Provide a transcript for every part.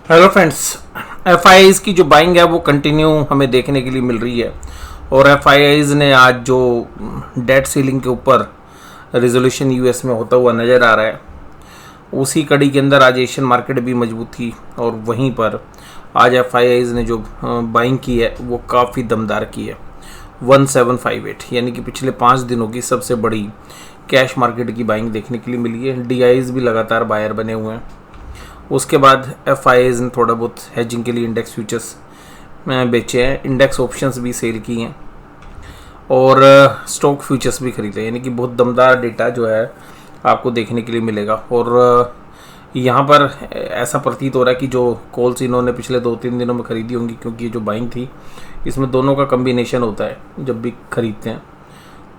Hello friends. F की जो buying है वो कंटिन्यू हमें देखने के लिए मिल रही है और एफ ने आज जो डेट सीलिंग के ऊपर रेजोल्यूशन यूएस में होता हुआ नज़र आ रहा है, उसी कड़ी के अंदर आज एशियन मार्केट भी मजबूत थी और वहीं पर आज एफ ने जो बाइंग की है वो काफ़ी दमदार की है। 1758 यानी कि पिछले 5 दिनों की सबसे बड़ी कैश मार्केट की बाइंग देखने के लिए मिली है। डी भी लगातार बायर बने हुए हैं। उसके बाद एफ ने थोड़ा बहुत हेजिंग के लिए इंडेक्स फ्यूचर्स बेचे हैं, इंडेक्स ऑप्शंस भी सेल किए हैं और स्टॉक फ्यूचर्स भी खरीदे, यानी कि बहुत दमदार डेटा जो है आपको देखने के लिए मिलेगा। और यहाँ पर ऐसा प्रतीत हो रहा है कि जो कॉल्स इन्होंने पिछले 2-3 दिनों में खरीदी होंगी, क्योंकि ये जो बाइंग थी इसमें दोनों का कम्बिनेशन होता है जब भी खरीदते हैं,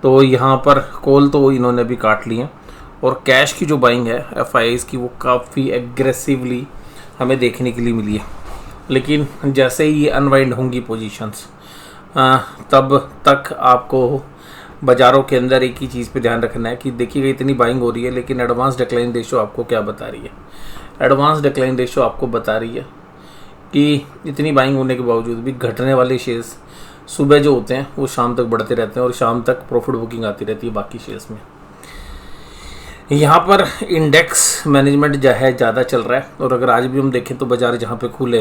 तो यहाँ पर कॉल तो इन्होंने भी काट लिए हैं। और कैश की जो बाइंग है एफ की वो काफ़ी एग्रेसिवली हमें देखने के लिए मिली है। लेकिन जैसे ही ये अनवाइंड होंगी पोजीशंस, तब तक आपको बाज़ारों के अंदर एक ही चीज़ पे ध्यान रखना है कि देखिएगा इतनी बाइंग हो रही है, लेकिन एडवांस डिक्लाइन रेशो आपको क्या बता रही है। एडवांस डिक्लाइन रेशो आपको बता रही है कि इतनी बाइंग होने के बावजूद भी घटने वाले शेयर्स सुबह जो होते हैं वो शाम तक बढ़ते रहते हैं और शाम तक प्रॉफिट बुकिंग आती रहती है बाकी शेयर्स में। यहाँ पर इंडेक्स मैनेजमेंट जो है ज़्यादा चल रहा है और अगर आज भी हम देखें तो बाज़ार जहाँ पे खुले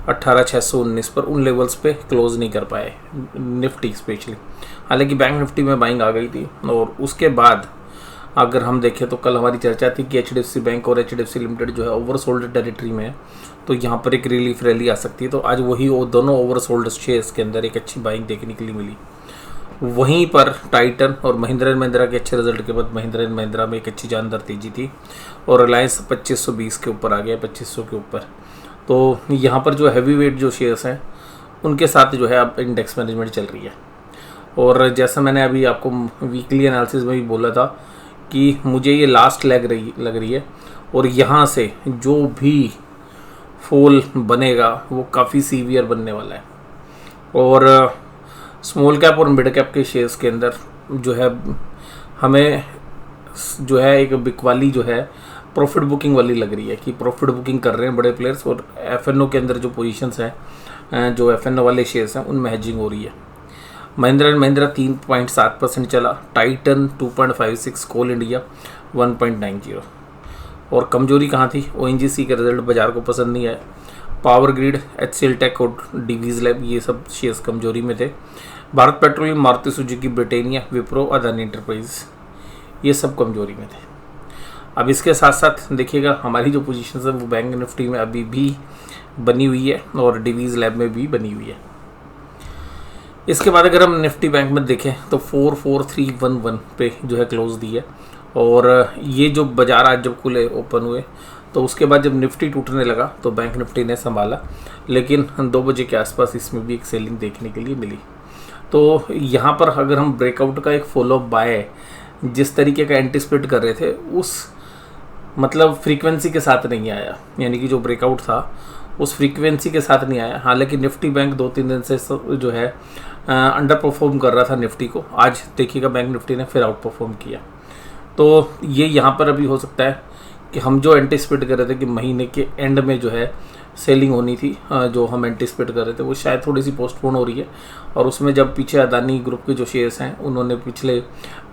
18,619 पर उन लेवल्स पे क्लोज़ नहीं कर पाए, निफ्टी स्पेशली। हालांकि बैंक निफ्टी में बाइंग आ गई थी और उसके बाद अगर हम देखें तो कल हमारी चर्चा थी कि HDFC बैंक और HDFC लिमिटेड जो है ओवरसोल्ड टेरिटरी में है, तो यहाँ पर एक रिलीफ रैली आ सकती है। तो आज वही वो दोनों ओवरसोल्ड शेयर्स के अंदर एक अच्छी बाइंग देखने के लिए मिली। वहीं पर टाइटन और महिंद्रा एंड महिंद्रा के अच्छे रिजल्ट के बाद महिंद्रा एंड महिंद्रा में एक अच्छी जानदार तेजी थी और रिलायंस 2520 के ऊपर आ गया, 2500 के ऊपर। तो यहाँ पर जो हैवी वेट जो शेयर्स हैं उनके साथ जो है अब इंडेक्स मैनेजमेंट चल रही है। और जैसा मैंने अभी आपको वीकली एनालिसिस में भी बोला था कि मुझे ये लास्ट लग रही है और यहाँ से जो भी फॉल बनेगा वो काफ़ी सीवियर बनने वाला है। और स्मॉल कैप और मिड कैप के शेयर्स के अंदर जो है हमें जो है एक बिकवाली जो है प्रॉफिट बुकिंग वाली लग रही है कि प्रॉफिट बुकिंग कर रहे हैं बड़े प्लेयर्स। और एफएनओ के अंदर जो पोजीशंस हैं, जो एफएनओ वाले शेयर्स हैं उनमें हेजिंग हो रही है। महिंद्रा एंड महिंद्रा 3.7% चला, टाइटन 2.56, कोल इंडिया 1.90। और कमजोरी कहाँ थी? ONGC के रिजल्ट बाजार को पसंद नहीं आया। पावर ग्रिड, HCL टेक और डीवीज लैब ये सब शेयर्स कमजोरी में थे। भारत पेट्रोलियम, मारुति सुजुकी, ब्रिटेनिया, विप्रो, अदानी एंटरप्राइज ये सब कमजोरी में थे। अब इसके साथ साथ देखिएगा हमारी जो पोजीशन है वो बैंक निफ्टी में अभी भी बनी हुई है और डीवीज लैब में भी बनी हुई है। इसके बाद अगर हम निफ्टी बैंक में देखें तो 44311 पे जो है क्लोज दी है। और ये जो बाजार आज जब खुले ओपन हुए तो उसके बाद जब निफ्टी टूटने लगा तो बैंक निफ्टी ने संभाला, लेकिन 2 बजे के आसपास इसमें भी एक सेलिंग देखने के लिए मिली। तो यहाँ पर अगर हम ब्रेकआउट का एक फॉलो बाय जिस तरीके का एंटिसिपेट कर रहे थे उस मतलब फ्रीक्वेंसी के साथ नहीं आया, यानी कि जो ब्रेकआउट था उस फ्रीक्वेंसी के साथ नहीं आया। हालांकि निफ्टी बैंक 2-3 दिन से जो है अंडर परफॉर्म कर रहा था निफ्टी को। आज देखिएगा बैंक निफ्टी ने फिर आउट परफॉर्म किया। तो ये यहाँ पर अभी हो सकता है कि हम जो एंटिसिपेट कर रहे थे कि महीने के एंड में जो है सेलिंग होनी थी, जो हम एंटिसिपेट कर रहे थे वो शायद थोड़ी सी पोस्टपोन हो रही है। और उसमें जब पीछे अदानी ग्रुप के जो शेयर्स हैं उन्होंने पिछले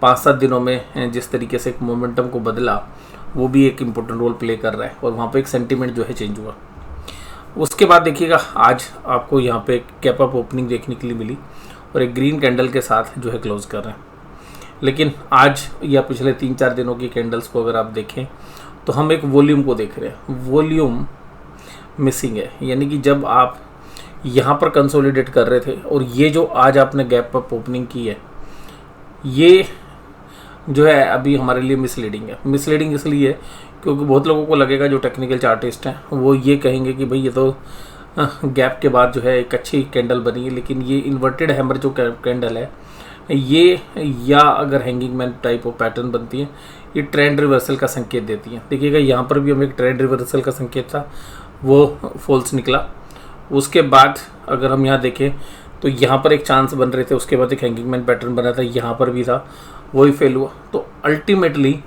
5-7 दिनों में जिस तरीके से एक मोमेंटम को बदला वो भी एक इम्पोर्टेंट रोल प्ले कर रहा है और वहाँ पे एक सेंटीमेंट जो है चेंज हुआ। उसके बाद देखिएगा आज आपको यहाँ पे कैप अप ओपनिंग देखने के लिए मिली और एक ग्रीन कैंडल के साथ जो है क्लोज कर रहे हैं। लेकिन आज या पिछले 3-4 दिनों की कैंडल्स को अगर आप देखें तो हम एक वॉल्यूम को देख रहे हैं, वॉल्यूम मिसिंग है। यानी कि जब आप यहाँ पर कंसोलिडेट कर रहे थे और ये जो आज आपने गैप अप ओपनिंग की है ये जो है अभी हमारे लिए मिसलीडिंग है। मिसलीडिंग इसलिए क्योंकि बहुत लोगों को लगेगा, जो टेक्निकल चार्टिस्ट हैं वो ये कहेंगे कि भाई ये तो गैप के बाद जो है एक अच्छी कैंडल बनी है, लेकिन ये इन्वर्टेड हैमर जो कैंडल है ये, या अगर hanging man type of pattern बनती है, ये ट्रेंड रिवर्सल का संकेत देती है। देखिएगा यहाँ पर भी हमें एक ट्रेंड रिवर्सल का संकेत था, वो फॉल्स निकला। उसके बाद अगर हम यहाँ देखें तो यहाँ पर एक चांस बन रहे थे, उसके बाद एक हैंगिंग मैन पैटर्न बना था, यहाँ पर भी था, वही फेल हुआ। तो अल्टीमेटली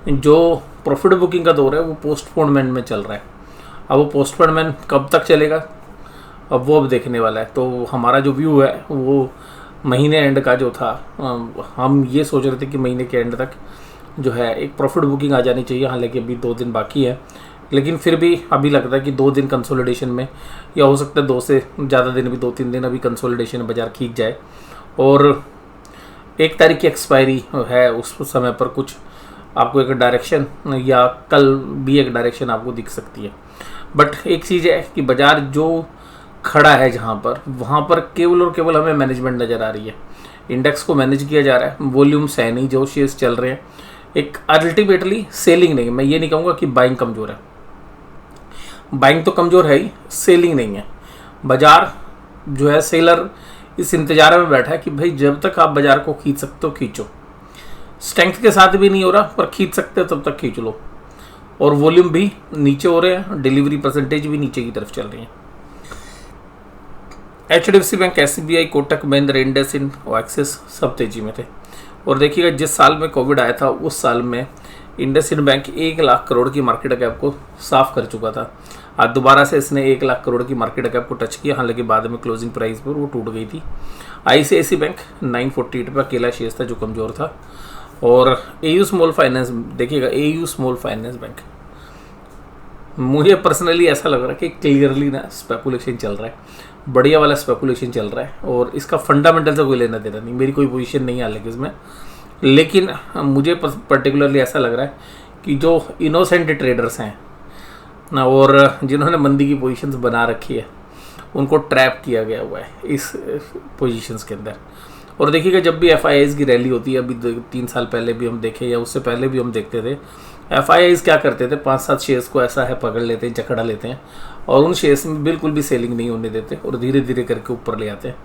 जो प्रॉफिट बुकिंग का दौर है वो पोस्टपोनमेंट में चल रहा है। अब वो पोस्टपोनमेंट कब तक चलेगा, अब देखने वाला है। तो हमारा जो व्यू है वो महीने एंड का जो था, हम ये सोच रहे थे कि महीने के एंड तक जो है एक प्रॉफिट बुकिंग आ जानी चाहिए। हालांकि अभी 2 दिन बाकी है, लेकिन फिर भी अभी लगता है कि 2 दिन कंसोलिडेशन में, या हो सकता है 2 से ज़्यादा दिन भी, 2-3 दिन अभी कंसोलिडेशन बाजार खींच जाए और 1 तारीख की एक्सपायरी है, उस समय पर कुछ आपको एक डायरेक्शन, या कल भी एक डायरेक्शन आपको दिख सकती है। बट एक चीज़ है कि बाजार जो खड़ा है जहाँ पर, वहाँ पर केवल और केवल हमें मैनेजमेंट नज़र आ रही है। इंडेक्स को मैनेज किया जा रहा है, वॉल्यूम्स है नहीं, जो शेयर्स चल रहे हैं एक अल्टीमेटली सेलिंग नहीं है। मैं ये नहीं कहूँगा कि बाइंग कमज़ोर है, बाइंग तो कमज़ोर है ही, सेलिंग नहीं है। बाजार जो है, सेलर इस इंतजार में बैठा है कि भाई जब तक आप बाजार को खींच सकते हो खींचो, स्ट्रेंथ के साथ भी नहीं हो रहा पर खींच सकते हो तब तक खींच लो। और वॉल्यूम भी नीचे हो रहे हैं, डिलीवरी परसेंटेज भी नीचे की तरफ चल रही है। HDFC bank, SBI, Kotak Mahindra, IndusInd और एक्सिस सब तेजी में थे। और देखिएगा जिस साल में कोविड आया था उस साल में इंडसइंड बैंक 1 लाख करोड़ की मार्केट कैप को साफ कर चुका था। आज दोबारा से इसने 1 लाख करोड़ की मार्केट कैप को टच किया, हालांकि बाद में क्लोजिंग प्राइस पर वो टूट गई थी। ICICI बैंक 948 पर अकेला शेयर था जो कमज़ोर था। और AU स्मॉल फाइनेंस, देखिएगा AU स्मॉल फाइनेंस बैंक, मुझे पर्सनली ऐसा लग रहा है कि क्लियरली ना स्पेकुलेशन चल रहा है, बढ़िया वाला स्पेकुलेशन चल रहा है और इसका फंडामेंटल से कोई लेना देना नहीं। मेरी कोई पोजीशन नहीं है हालांकि इसमें, लेकिन मुझे पर्टिकुलरली ऐसा लग रहा है कि जो इनोसेंट ट्रेडर्स हैं ना, और जिन्होंने मंदी की पोजीशंस बना रखी है, उनको ट्रैप किया गया हुआ है इस पोजीशंस के अंदर। और देखिएगा जब भी FIIs की रैली होती है, अभी 3 साल पहले भी हम देखे या उससे पहले भी हम देखते थे, FIIs क्या करते थे, 5-7 शेयर्स को ऐसा है पकड़ लेते हैं, जकड़ा लेते हैं और उन शेयर्स में बिल्कुल भी सेलिंग नहीं होने देते और धीरे धीरे करके ऊपर ले आते हैं।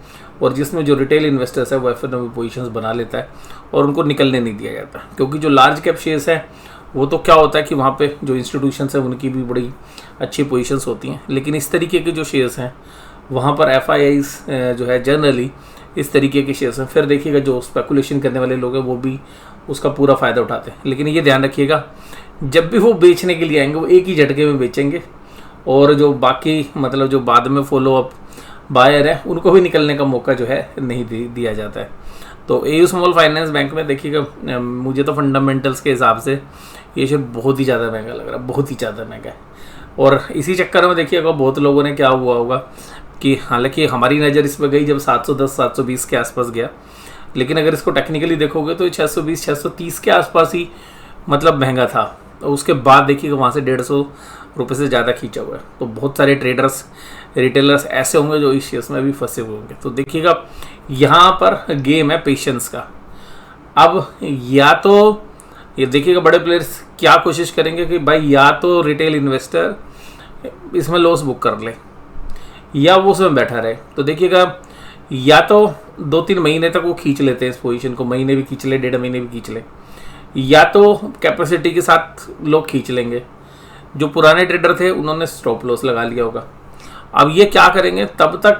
और जिसमें जो रिटेल इन्वेस्टर्स है वो FNO पोजीशंस बना लेता है और उनको निकलने नहीं दिया जाता, क्योंकि जो लार्ज कैप शेयर्स हैं वो तो क्या होता है कि वहाँ पे जो इंस्टीट्यूशंस हैं उनकी भी बड़ी अच्छी पोजीशंस होती हैं। लेकिन इस तरीके के जो शेयर्स हैं वहाँ पर FIIs जो है जनरली इस तरीके के शेयर्स हैं। फिर देखिएगा जो स्पेकुलेशन करने वाले लोग हैं वो भी उसका पूरा फ़ायदा उठाते हैं। लेकिन ये ध्यान रखिएगा, जब भी वो बेचने के लिए आएंगे वो एक ही झटके में बेचेंगे और जो बाकी मतलब जो बाद में फॉलो अप बायर है उनको भी निकलने का मौका जो है नहीं दिया जाता है। तो AU स्मॉल फाइनेंस बैंक में देखिएगा, मुझे तो फंडामेंटल्स के हिसाब से ये शेयर बहुत ही ज़्यादा महंगा लग रहा है, बहुत ही ज़्यादा महंगा है। और इसी चक्कर में देखिएगा बहुत लोगों ने क्या हुआ होगा कि हालांकि हमारी नज़र इस पर गई जब 710-720 के आसपास गया, लेकिन अगर इसको टेक्निकली देखोगे तो 620-630 के आसपास ही मतलब महंगा था। तो उसके बाद देखिएगा वहाँ से 150 रुपये से ज़्यादा खींचा हुआ है। तो बहुत सारे ट्रेडर्स, रिटेलर्स ऐसे होंगे जो इस शेयर्स में भी फंसे हुए होंगे। तो देखिएगा यहाँ पर गेम है पेशेंस का। अब या तो ये देखिएगा बड़े प्लेयर्स क्या कोशिश करेंगे कि भाई या तो रिटेल इन्वेस्टर इसमें लॉस बुक कर ले या वो उसमें बैठा रहे। तो देखिएगा या तो 2-3 महीने तक वो खींच लेते हैं इस पोजीशन को, महीने भी खींच ले, 1.5 महीने भी खींच ले, या तो कैपेसिटी के साथ लोग खींच लेंगे। जो पुराने ट्रेडर थे उन्होंने स्टॉप लॉस लगा लिया होगा। अब ये क्या करेंगे, तब तक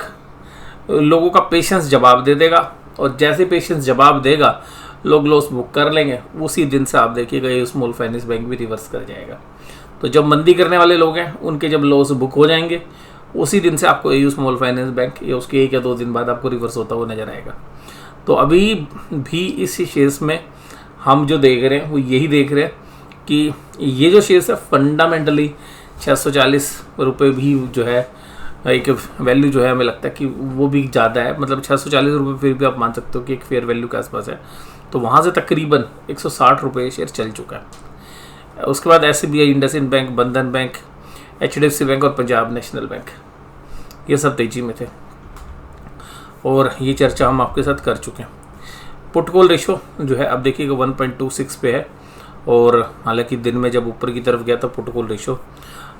लोगों का पेशेंस जवाब दे देगा और जैसे पेशेंस जवाब देगा लोग लॉस बुक कर लेंगे। उसी दिन से आप देखिएगा ये स्मॉल फाइनेंस बैंक भी रिवर्स कर जाएगा। तो जब मंदी करने वाले लोग हैं उनके जब लॉस बुक हो जाएंगे उसी दिन से आपको AU स्मॉल फाइनेंस बैंक या उसके 1 या 2 दिन बाद आपको रिवर्स होता हुआ नजर आएगा। तो अभी भी इस शेयर्स में हम जो देख रहे हैं वो यही देख रहे हैं कि ये जो शेयर्स है फंडामेंटली 640 रुपये भी जो है एक वैल्यू जो है, हमें लगता है कि वो भी ज़्यादा है। मतलब 640 रुपये फिर भी आप मान सकते हो कि एक फेयर वैल्यू के आसपास है। तो वहाँ से तकरीबन 160 रुपये शेयर चल चुका है। उसके बाद SBI, इंडसइंड बैंक, बंधन बैंक, HDFC बैंक और पंजाब नेशनल बैंक ये सब तेजी में थे और ये चर्चा हम आपके साथ कर चुके हैं। पुट कॉल रेशो जो है अब देखिएगा 1.26 पे है और हालांकि दिन में जब ऊपर की तरफ गया तो पुट कॉल रेशो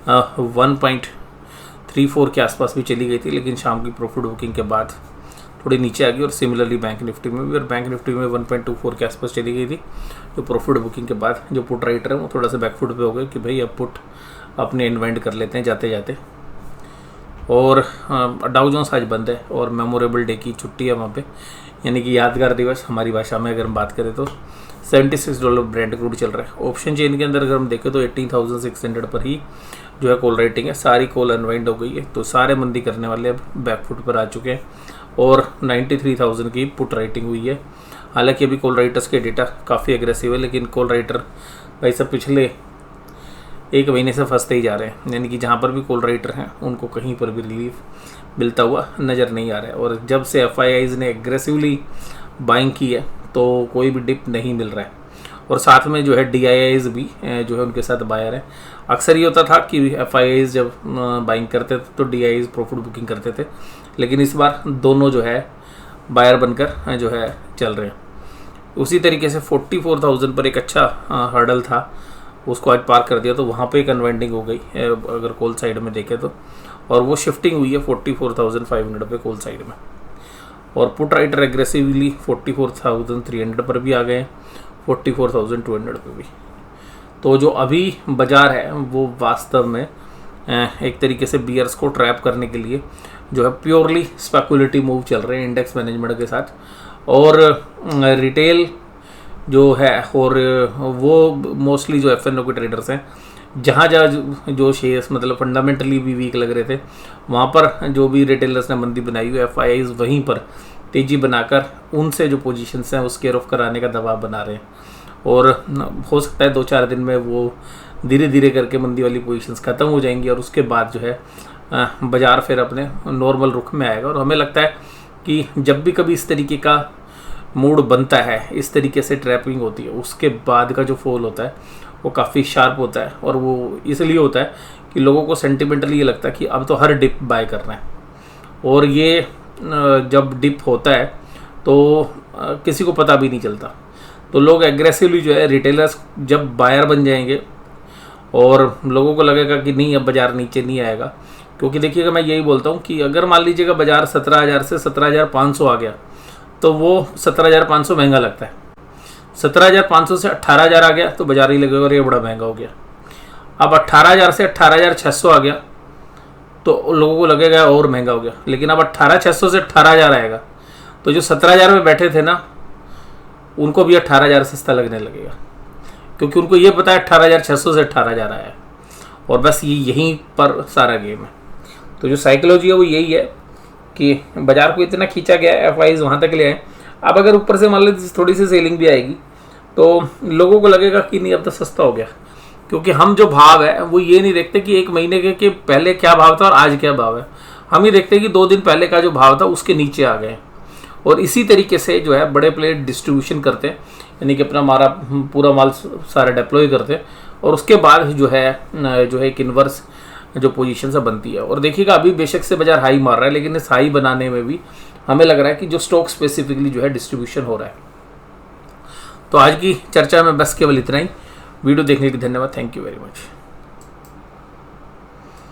1.34 के आसपास भी चली गई थी, लेकिन शाम की प्रॉफिट बुकिंग के बाद थोड़ी नीचे आ गई। और सिमिलरली बैंक निफ्टी में भी, और बैंक निफ्टी में 1.24 के आसपास चली गई थी। जो प्रॉफिट बुकिंग के बाद जो पुट राइटर है वो थोड़ा सा बैकफुट पे हो गए कि भाई अब पुट अपने इन्वेंट कर लेते हैं जाते जाते। और डाउ जोन्स आज बंद है और मेमोरेबल डे की छुट्टी है वहाँ पे, यानी कि यादगार दिवस हमारी भाषा में अगर हम बात करें तो। $76 ब्रेंट क्रूड चल रहा है। ऑप्शन चेन के अंदर अगर हम देखें तो 18,600 पर ही जो है कॉल राइटिंग है सारी कॉल अनवाइंड हो गई है, तो सारे मंदी करने वाले अब बैकफुट पर आ चुके हैं और 93,000 की पुट राइटिंग हुई है। हालांकि अभी कॉल राइटर्स के डेटा काफ़ी एग्रेसिव है, लेकिन कॉल राइटर भाई सब पिछले एक महीने से फंसते ही जा रहे हैं, यानी कि जहाँ पर भी कॉल राइटर हैं उनको कहीं पर भी रिलीफ मिलता हुआ नज़र नहीं आ रहा है। और जब से FIIs ने एग्रेसिवली बाइंग की है तो कोई भी डिप नहीं मिल रहा है, और साथ में जो है DIIs भी जो है उनके साथ बायर हैं। अक्सर ये होता था कि FIIs जब बाइंग करते थे तो DIIs प्रॉफिट बुकिंग करते थे, लेकिन इस बार दोनों जो है बायर बनकर जो है चल रहे हैं। उसी तरीके से 44,000 पर एक अच्छा हर्डल था, उसको आज पार कर दिया, तो वहाँ पे एक अनवाइंडिंग हो गई अगर कॉल साइड में देखें तो, और वो शिफ्टिंग हुई है 44,500 पे कॉल साइड में। और पुट राइटर एग्रेसिवली 44,300 पर भी आ गए, 44,200 पे भी। तो जो अभी बाजार है वो वास्तव में एक तरीके से बियर्स को ट्रैप करने के लिए जो है प्योरली स्पेकुलेटिव मूव चल रहे हैं इंडेक्स मैनेजमेंट के साथ। और रिटेल जो है और वो मोस्टली जो FNO के ट्रेडर्स हैं, जहाँ जो शेयर्स मतलब फंडामेंटली भी वीक लग रहे थे, वहाँ पर जो भी रिटेलर्स ने मंदी बनाई हुई FIIs वहीं पर तेज़ी बनाकर उनसे जो पोजीशंस हैं वो स्केयर ऑफ कराने का दबाव बना रहे हैं। और हो सकता है 2-4 दिन में वो धीरे धीरे करके मंदी वाली पोजीशंस ख़त्म हो जाएंगी और उसके बाद जो है बाज़ार फिर अपने नॉर्मल रुख में आएगा। और हमें लगता है कि जब भी कभी इस तरीके का मूड बनता है, इस तरीके से ट्रैपिंग होती है, उसके बाद का जो फॉल होता है वो काफ़ी शार्प होता है। और वो इसलिए होता है कि लोगों को सेंटिमेंटली ये लगता है कि अब तो हर डिप बाय करना है, और ये जब डिप होता है तो किसी को पता भी नहीं चलता। तो लोग एग्रेसिवली जो है रिटेलर्स जब बायर बन जाएंगे और लोगों को लगेगा कि नहीं अब बाज़ार नीचे नहीं आएगा, क्योंकि देखिएगा मैं यही बोलता हूँ कि अगर मान लीजिएगा बाज़ार 17,000 से 17,500 आ गया तो वो 17,500 महंगा लगता है। 17,500 से 18,000 आ गया तो बाजार ही लगेगा और ये बड़ा महंगा हो गया। अब 18,000 से 18,600 आ गया तो लोगों को लगेगा और महंगा हो गया। लेकिन अब 18,600 से 18,000 आएगा तो जो 17,000 में बैठे थे ना उनको भी 18,000 सस्ता लगने लगेगा, क्योंकि उनको ये पता है 18,600 से 18,000 आया है। और बस ये यहीं पर सारा गेम है। तो जो साइकोलॉजी है वो यही है कि बाजार को इतना खींचा गया है, FIIs वहाँ तक ले आए। अब अगर ऊपर से मान लीजिए थोड़ी सी सेलिंग भी आएगी तो लोगों को लगेगा कि नहीं अब तो सस्ता हो गया, क्योंकि हम जो भाव है वो ये नहीं देखते कि एक महीने के पहले क्या भाव था और आज क्या भाव है। हम ये देखते हैं कि 2 दिन पहले का जो भाव था उसके नीचे आ गए। और इसी तरीके से जो है बड़े प्लेयर डिस्ट्रीब्यूशन करते हैं, यानी कि अपना पूरा माल सारा डिप्लॉय करते हैं, और उसके बाद जो है एक इन्वर्स जो पोजीशन से बनती है। और देखिएगा अभी बेशक से बाजार हाई मार रहा है, लेकिन इस हाई बनाने में भी हमें लग रहा है कि जो स्टॉक स्पेसिफिकली जो है डिस्ट्रीब्यूशन हो रहा है। तो आज की चर्चा में बस केवल इतना ही। वीडियो देखने के लिए धन्यवाद। Thank you very much.